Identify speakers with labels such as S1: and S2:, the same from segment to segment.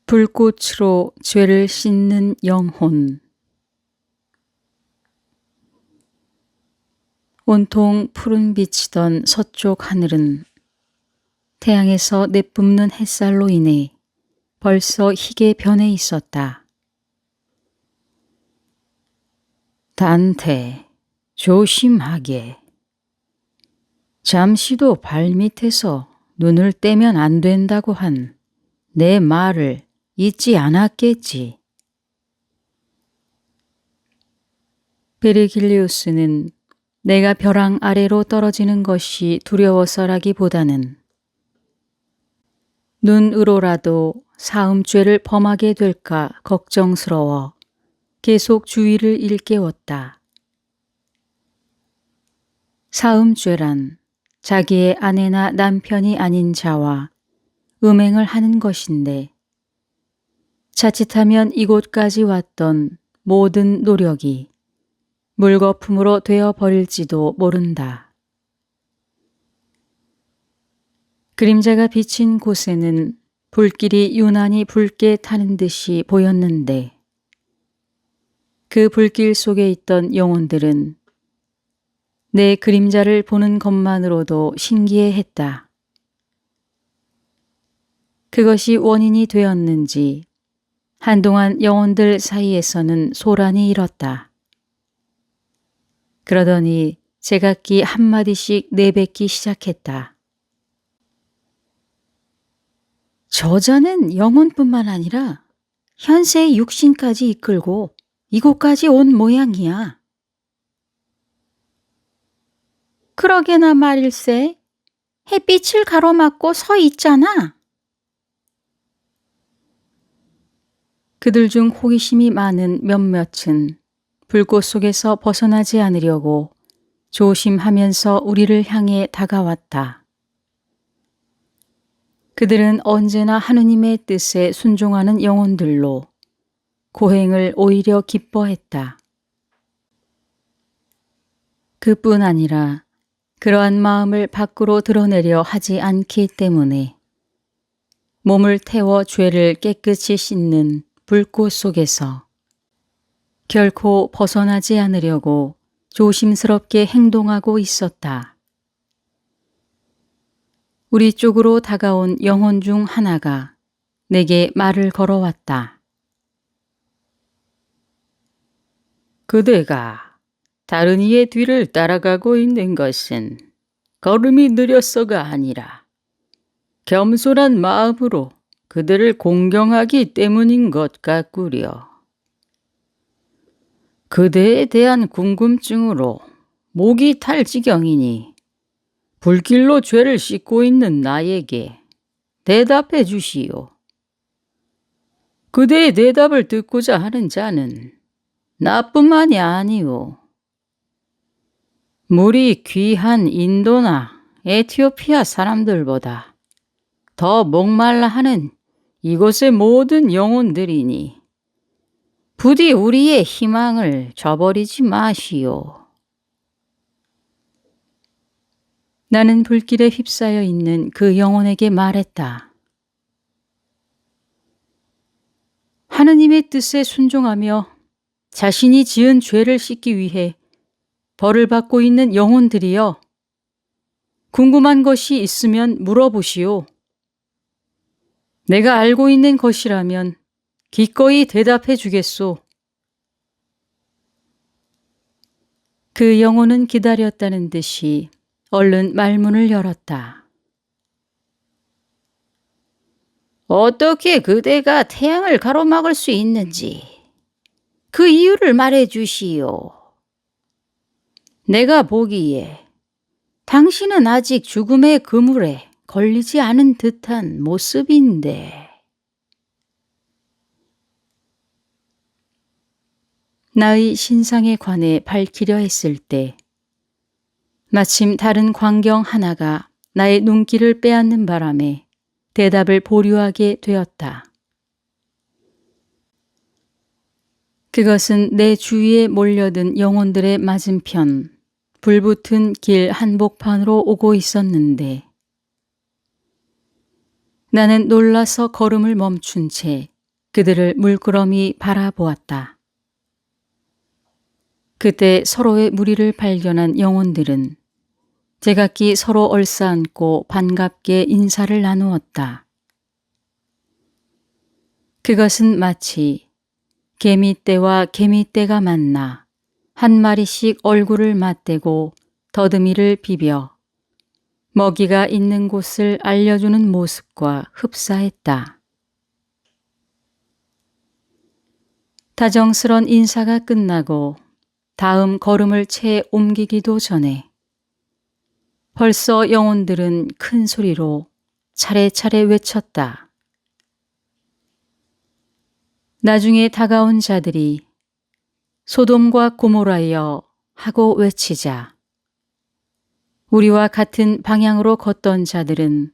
S1: 불꽃으로 죄를 씻는 영혼. 온통 푸른빛이던 서쪽 하늘은 태양에서 내뿜는 햇살로 인해 벌써 희게 변해 있었다. 단테, 조심하게. 잠시도 발밑에서 눈을 떼면 안 된다고 한 내 말을 잊지 않았겠지. 베르길리우스는 내가 벼랑 아래로 떨어지는 것이 두려워서라기보다는 눈으로라도 사음죄를 범하게 될까 걱정스러워 계속 주의를 일깨웠다. 사음죄란 자기의 아내나 남편이 아닌 자와 음행을 하는 것인데 자칫하면 이곳까지 왔던 모든 노력이 물거품으로 되어버릴지도 모른다. 그림자가 비친 곳에는 불길이 유난히 붉게 타는 듯이 보였는데 그 불길 속에 있던 영혼들은 내 그림자를 보는 것만으로도 신기해했다. 그것이 원인이 되었는지 한동안 영혼들 사이에서는 소란이 일었다. 그러더니 제각기 한마디씩 내뱉기 시작했다. 저자는 영혼뿐만 아니라 현세의 육신까지 이끌고 이곳까지 온 모양이야. 그러게나 말일세. 햇빛을 가로막고 서 있잖아. 그들 중 호기심이 많은 몇몇은 불꽃 속에서 벗어나지 않으려고 조심하면서 우리를 향해 다가왔다. 그들은 언제나 하느님의 뜻에 순종하는 영혼들로 고행을 오히려 기뻐했다. 그뿐 아니라 그러한 마음을 밖으로 드러내려 하지 않기 때문에 몸을 태워 죄를 깨끗이 씻는 불꽃 속에서 결코 벗어나지 않으려고 조심스럽게 행동하고 있었다. 우리 쪽으로 다가온 영혼 중 하나가 내게 말을 걸어왔다. 그대가 다른 이의 뒤를 따라가고 있는 것은 걸음이 느려서가 아니라 겸손한 마음으로 그들을 공경하기 때문인 것 같구려. 그대에 대한 궁금증으로 목이 탈 지경이니 불길로 죄를 씻고 있는 나에게 대답해 주시오. 그대의 대답을 듣고자 하는 자는 나뿐만이 아니오. 물이 귀한 인도나 에티오피아 사람들보다 더 목말라 하는 이곳의 모든 영혼들이니 부디 우리의 희망을 저버리지 마시오. 나는 불길에 휩싸여 있는 그 영혼에게 말했다. 하느님의 뜻에 순종하며 자신이 지은 죄를 씻기 위해 벌을 받고 있는 영혼들이여, 궁금한 것이 있으면 물어보시오. 내가 알고 있는 것이라면 기꺼이 대답해 주겠소. 그 영혼은 기다렸다는 듯이 얼른 말문을 열었다. 어떻게 그대가 태양을 가로막을 수 있는지 그 이유를 말해 주시오. 내가 보기에 당신은 아직 죽음의 그물에 걸리지 않은 듯한 모습인데. 나의 신상에 관해 밝히려 했을 때 마침 다른 광경 하나가 나의 눈길을 빼앗는 바람에 대답을 보류하게 되었다. 그것은 내 주위에 몰려든 영혼들의 맞은편 불붙은 길 한복판으로 오고 있었는데 나는 놀라서 걸음을 멈춘 채 그들을 물끄러미 바라보았다. 그때 서로의 무리를 발견한 영혼들은 제각기 서로 얼싸안고 반갑게 인사를 나누었다. 그것은 마치 개미떼와 개미떼가 만나 한 마리씩 얼굴을 맞대고 더듬이를 비벼 먹이가 있는 곳을 알려주는 모습과 흡사했다. 다정스런 인사가 끝나고 다음 걸음을 채 옮기기도 전에 벌써 영혼들은 큰 소리로 차례차례 외쳤다. 나중에 다가온 자들이 소돔과 고모라여 하고 외치자 우리와 같은 방향으로 걷던 자들은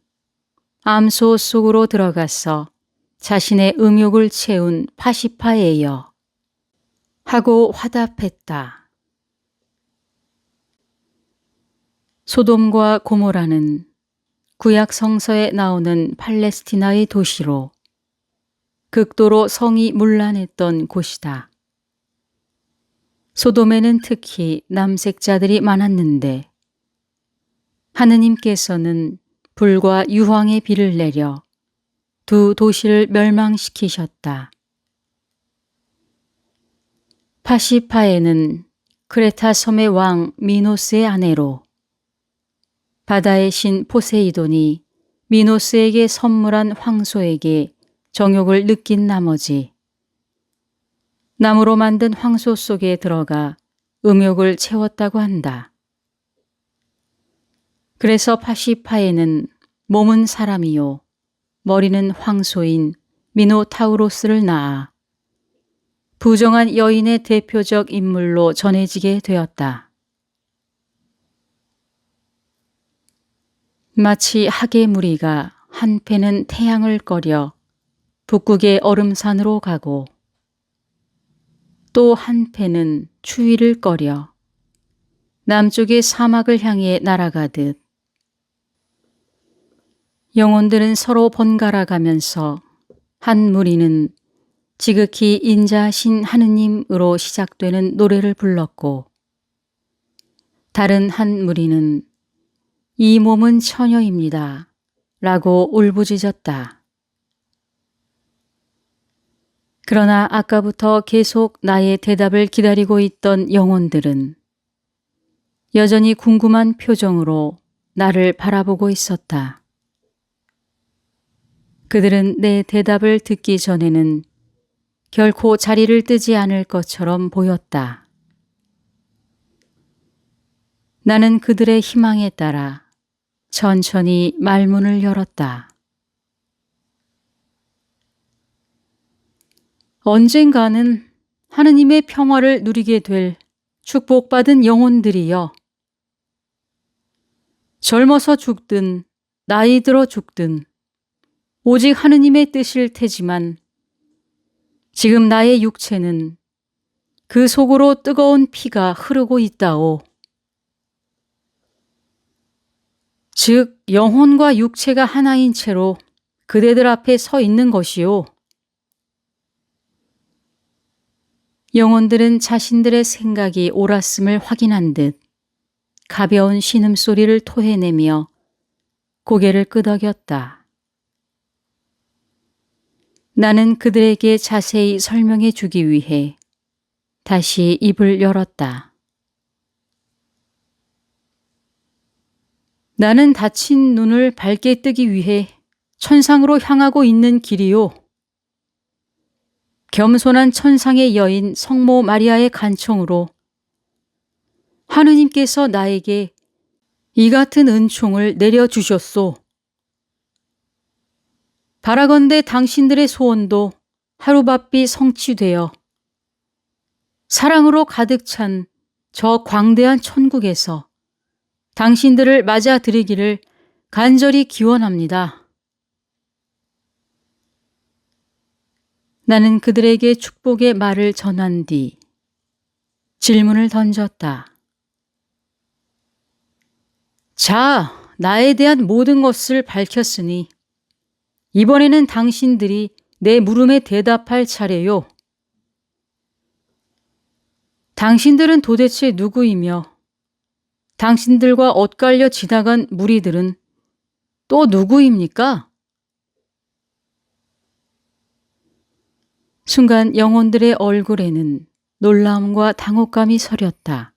S1: 암소 속으로 들어가서 자신의 음욕을 채운 파시파에여 하고 화답했다. 소돔과 고모라는 구약 성서에 나오는 팔레스티나의 도시로 극도로 성이 문란했던 곳이다. 소돔에는 특히 남색자들이 많았는데 하느님께서는 불과 유황의 비를 내려 두 도시를 멸망시키셨다. 파시파에는 크레타 섬의 왕 미노스의 아내로 바다의 신 포세이돈이 미노스에게 선물한 황소에게 정욕을 느낀 나머지 나무로 만든 황소 속에 들어가 음욕을 채웠다고 한다. 그래서 파시파에는 몸은 사람이요 머리는 황소인 미노타우로스를 낳아 부정한 여인의 대표적 인물로 전해지게 되었다. 마치 학의 무리가 한패는 태양을 꺼려 북극의 얼음산으로 가고 또 한패는 추위를 꺼려 남쪽의 사막을 향해 날아가듯 영혼들은 서로 번갈아 가면서 한 무리는 지극히 인자하신 하느님으로 시작되는 노래를 불렀고 다른 한 무리는 이 몸은 처녀입니다 라고 울부짖었다. 그러나 아까부터 계속 나의 대답을 기다리고 있던 영혼들은 여전히 궁금한 표정으로 나를 바라보고 있었다. 그들은 내 대답을 듣기 전에는 결코 자리를 뜨지 않을 것처럼 보였다. 나는 그들의 희망에 따라 천천히 말문을 열었다. 언젠가는 하느님의 평화를 누리게 될 축복받은 영혼들이여. 젊어서 죽든 나이 들어 죽든 오직 하느님의 뜻일 테지만 지금 나의 육체는 그 속으로 뜨거운 피가 흐르고 있다오. 즉 영혼과 육체가 하나인 채로 그대들 앞에 서 있는 것이오. 영혼들은 자신들의 생각이 옳았음을 확인한 듯 가벼운 신음소리를 토해내며 고개를 끄덕였다. 나는 그들에게 자세히 설명해 주기 위해 다시 입을 열었다. 나는 다친 눈을 밝게 뜨기 위해 천상으로 향하고 있는 길이요. 겸손한 천상의 여인 성모 마리아의 간청으로 하느님께서 나에게 이 같은 은총을 내려주셨소. 바라건대 당신들의 소원도 하루바삐 성취되어 사랑으로 가득 찬 저 광대한 천국에서 당신들을 맞아들이기를 간절히 기원합니다. 나는 그들에게 축복의 말을 전한 뒤 질문을 던졌다. 자, 나에 대한 모든 것을 밝혔으니 이번에는 당신들이 내 물음에 대답할 차례요. 당신들은 도대체 누구이며 당신들과 엇갈려 지나간 무리들은 또 누구입니까? 순간 영혼들의 얼굴에는 놀라움과 당혹감이 서렸다.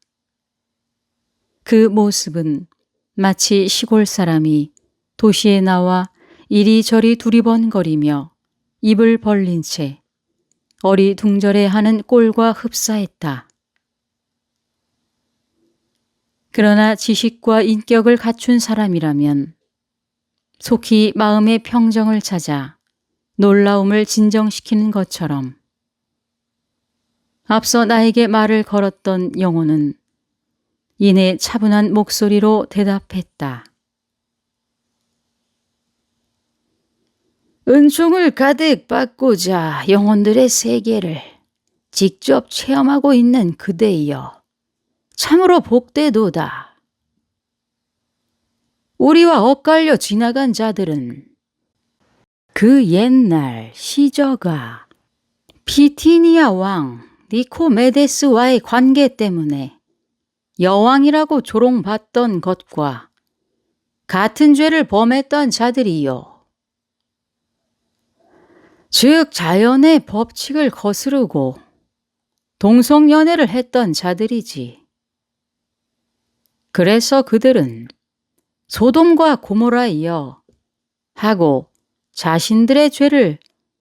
S1: 그 모습은 마치 시골 사람이 도시에 나와 이리저리 두리번거리며 입을 벌린 채 어리둥절해하는 꼴과 흡사했다. 그러나 지식과 인격을 갖춘 사람이라면 속히 마음의 평정을 찾아 놀라움을 진정시키는 것처럼 앞서 나에게 말을 걸었던 영혼은 이내 차분한 목소리로 대답했다. 은총을 가득 받고자 영혼들의 세계를 직접 체험하고 있는 그대이여 참으로 복되도다. 우리와 엇갈려 지나간 자들은 그 옛날 시저가 비티니아 왕 니코메데스와의 관계 때문에 여왕이라고 조롱받던 것과 같은 죄를 범했던 자들이요. 즉 자연의 법칙을 거스르고 동성연애를 했던 자들이지. 그래서 그들은 소돔과 고모라이여 하고 자신들의 죄를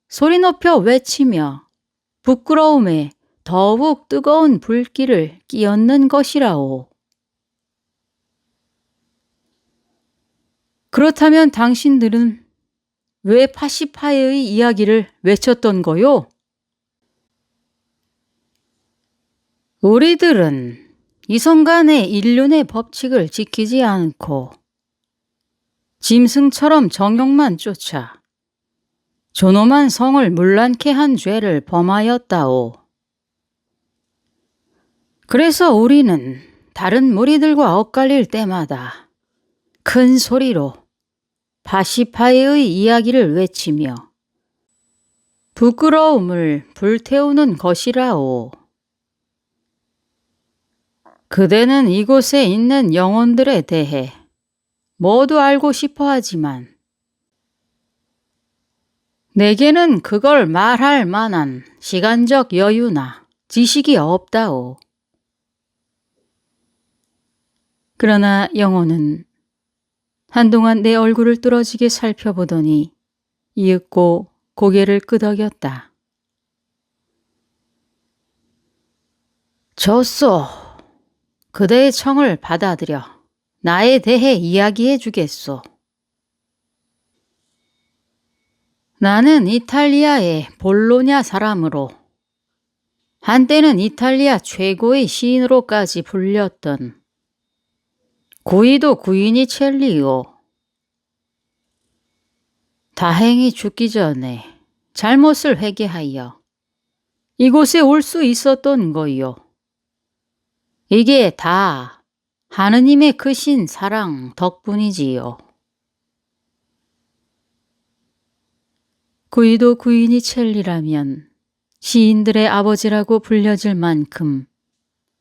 S1: 소리 높여 외치며 부끄러움에 더욱 뜨거운 불길을 끼얹는 것이라오. 그렇다면 당신들은 왜 파시파의 이야기를 외쳤던 거요? 우리들은 이성간의 인륜의 법칙을 지키지 않고 짐승처럼 정욕만 쫓아 존엄한 성을 문란케 한 죄를 범하였다오. 그래서 우리는 다른 무리들과 엇갈릴 때마다 큰 소리로 파시파의 이야기를 외치며 부끄러움을 불태우는 것이라오. 그대는 이곳에 있는 영혼들에 대해 모두 알고 싶어 하지만 내게는 그걸 말할 만한 시간적 여유나 지식이 없다오. 그러나 영혼은 한동안 내 얼굴을 뚫어지게 살펴보더니 이윽고 고개를 끄덕였다. 좋소. 그대의 청을 받아들여 나에 대해 이야기해 주겠소. 나는 이탈리아의 볼로냐 사람으로 한때는 이탈리아 최고의 시인으로까지 불렸던 구이도 구이니첼리요. 다행히 죽기 전에 잘못을 회개하여 이곳에 올 수 있었던 거요. 이게 다 하느님의 크신 사랑 덕분이지요. 구이도 구이니첼리라면 시인들의 아버지라고 불려질 만큼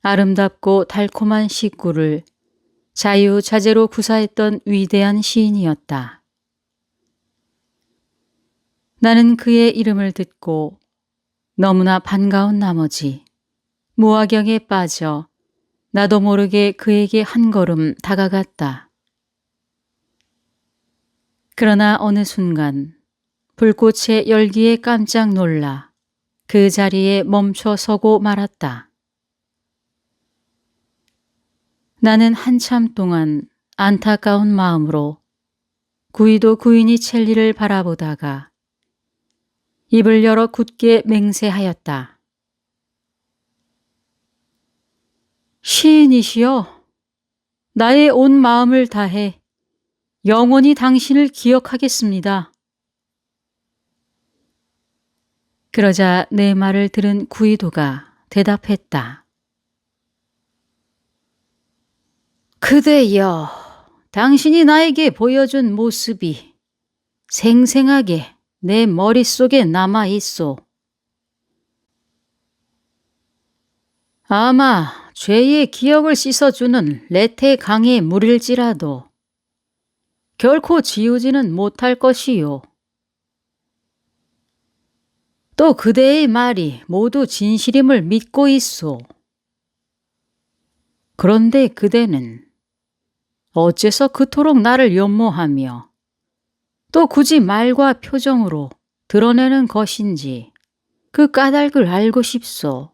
S1: 아름답고 달콤한 시구를 자유자재로 구사했던 위대한 시인이었다. 나는 그의 이름을 듣고 너무나 반가운 나머지 무화경에 빠져 나도 모르게 그에게 한 걸음 다가갔다. 그러나 어느 순간 불꽃의 열기에 깜짝 놀라 그 자리에 멈춰 서고 말았다. 나는 한참 동안 안타까운 마음으로 구이도 구이니첼리를 바라보다가 입을 열어 굳게 맹세하였다. 시인이시여, 나의 온 마음을 다해 영원히 당신을 기억하겠습니다. 그러자 내 말을 들은 구이도가 대답했다. 그대여, 당신이 나에게 보여준 모습이 생생하게 내 머릿속에 남아 있소. 아마 죄의 기억을 씻어주는 레테 강의 물일지라도 결코 지우지는 못할 것이요. 또 그대의 말이 모두 진실임을 믿고 있소. 그런데 그대는 어째서 그토록 나를 연모하며 또 굳이 말과 표정으로 드러내는 것인지 그 까닭을 알고 싶소.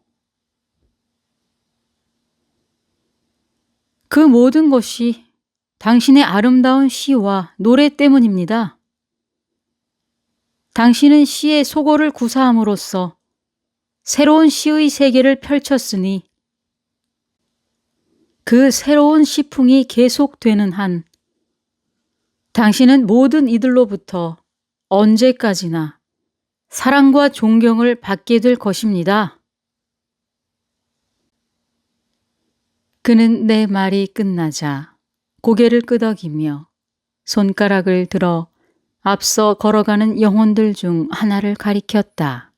S1: 그 모든 것이 당신의 아름다운 시와 노래 때문입니다. 당신은 시의 속어를 구사함으로써 새로운 시의 세계를 펼쳤으니 그 새로운 시풍이 계속되는 한 당신은 모든 이들로부터 언제까지나 사랑과 존경을 받게 될 것입니다. 그는 내 말이 끝나자 고개를 끄덕이며 손가락을 들어 앞서 걸어가는 영혼들 중 하나를 가리켰다.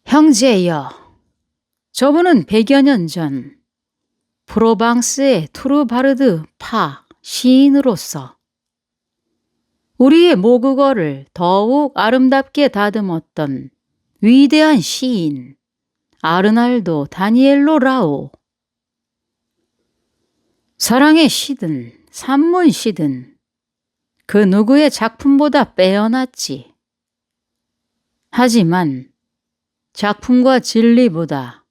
S1: 형제여, 저분은 100여 년 전 프로방스의 투르바르드 파 시인으로서 우리의 모국어를 더욱 아름답게 다듬었던 위대한 시인 아르날도 다니엘로 라오. 사랑의 시든 산문 시든 그 누구의 작품보다 빼어났지. 하지만 작품과 진리보다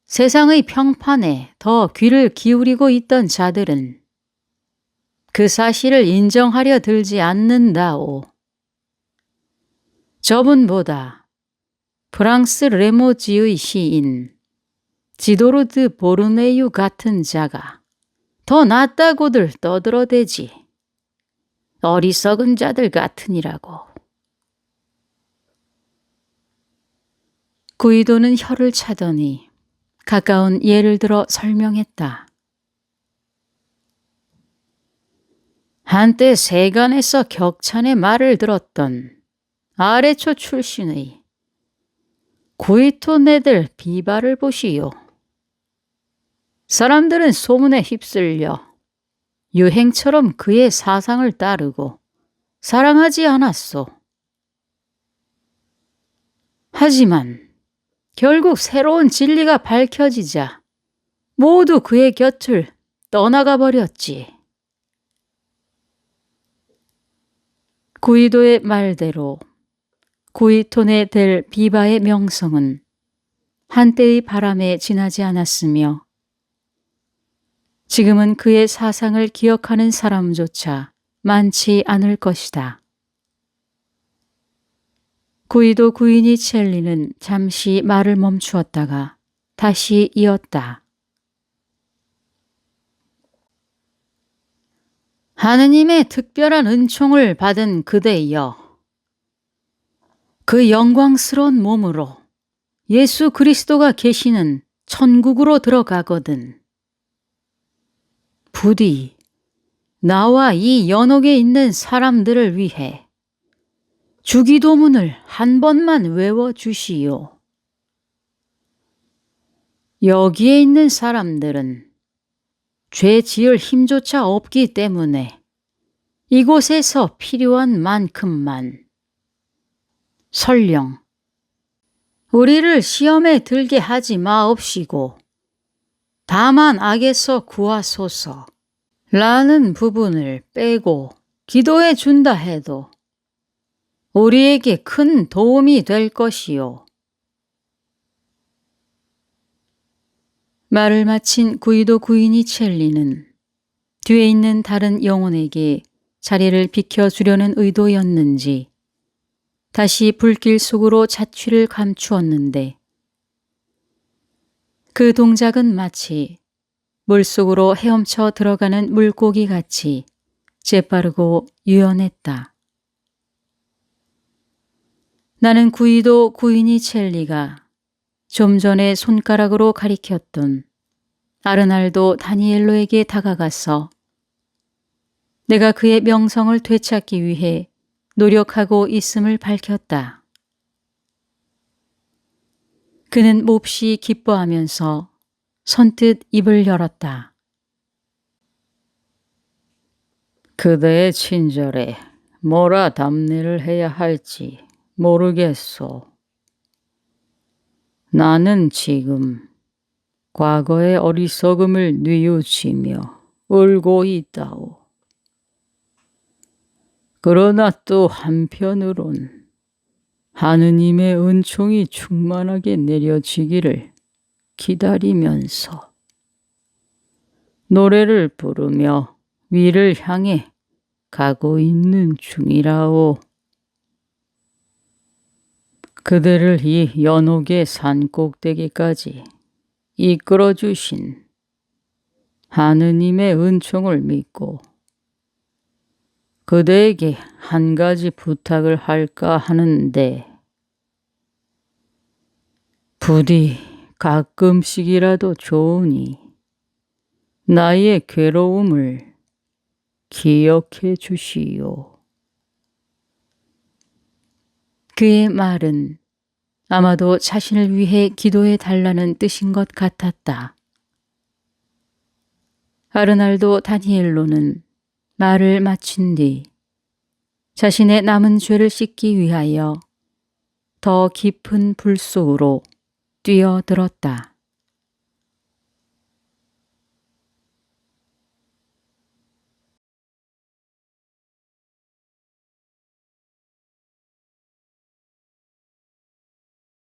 S1: 세상의 평판에 더 귀를 기울이고 있던 자들은 그 사실을 인정하려 들지 않는다오. 저분보다 프랑스 레모지의 시인 지도르드 보르네유 같은 자가 더 낫다고들 떠들어대지. 어리석은 자들 같으니라고. 구이도는 혀를 차더니 가까운 예를 들어 설명했다. 한때 세간에서 격찬의 말을 들었던 아래초 출신의 구이토네들 비발을 보시오. 사람들은 소문에 휩쓸려 유행처럼 그의 사상을 따르고 사랑하지 않았소. 하지만 결국 새로운 진리가 밝혀지자 모두 그의 곁을 떠나가 버렸지. 구이도의 말대로 구이토네 델 비바의 명성은 한때의 바람에 지나지 않았으며 지금은 그의 사상을 기억하는 사람조차 많지 않을 것이다. 구이도 구이니첼리는 잠시 말을 멈추었다가 다시 이었다. 하느님의 특별한 은총을 받은 그대여, 그 영광스러운 몸으로 예수 그리스도가 계시는 천국으로 들어가거든 부디 나와 이 연옥에 있는 사람들을 위해 주기도문을 한 번만 외워주시오. 여기에 있는 사람들은 죄 지을 힘조차 없기 때문에 이곳에서 필요한 만큼만 설령 우리를 시험에 들게 하지 마옵시고 다만 악에서 구하소서 라는 부분을 빼고 기도해 준다 해도 우리에게 큰 도움이 될 것이요. 말을 마친 구이도 구이니첼리는 뒤에 있는 다른 영혼에게 자리를 비켜주려는 의도였는지 다시 불길 속으로 자취를 감추었는데 그 동작은 마치 물속으로 헤엄쳐 들어가는 물고기 같이 재빠르고 유연했다. 나는 구이도 구이니첼리가 좀 전에 손가락으로 가리켰던 아르날도 다니엘로에게 다가가서 내가 그의 명성을 되찾기 위해 노력하고 있음을 밝혔다. 그는 몹시 기뻐하면서 선뜻 입을 열었다. 그대의 친절에 뭐라 답례를 해야 할지 모르겠소. 나는 지금 과거의 어리석음을 뉘우치며 울고 있다오. 그러나 또 한편으론 하느님의 은총이 충만하게 내려지기를 기다리면서 노래를 부르며 위를 향해 가고 있는 중이라오. 그대를 이 연옥의 산 꼭대기까지 이끌어 주신 하느님의 은총을 믿고 그대에게 한 가지 부탁을 할까 하는데 부디 가끔씩이라도 좋으니 나의 괴로움을 기억해 주시오. 그의 말은 아마도 자신을 위해 기도해 달라는 뜻인 것 같았다. 아르날도 다니엘로는 말을 마친 뒤 자신의 남은 죄를 씻기 위하여 더 깊은 불 속으로 뛰어들었다.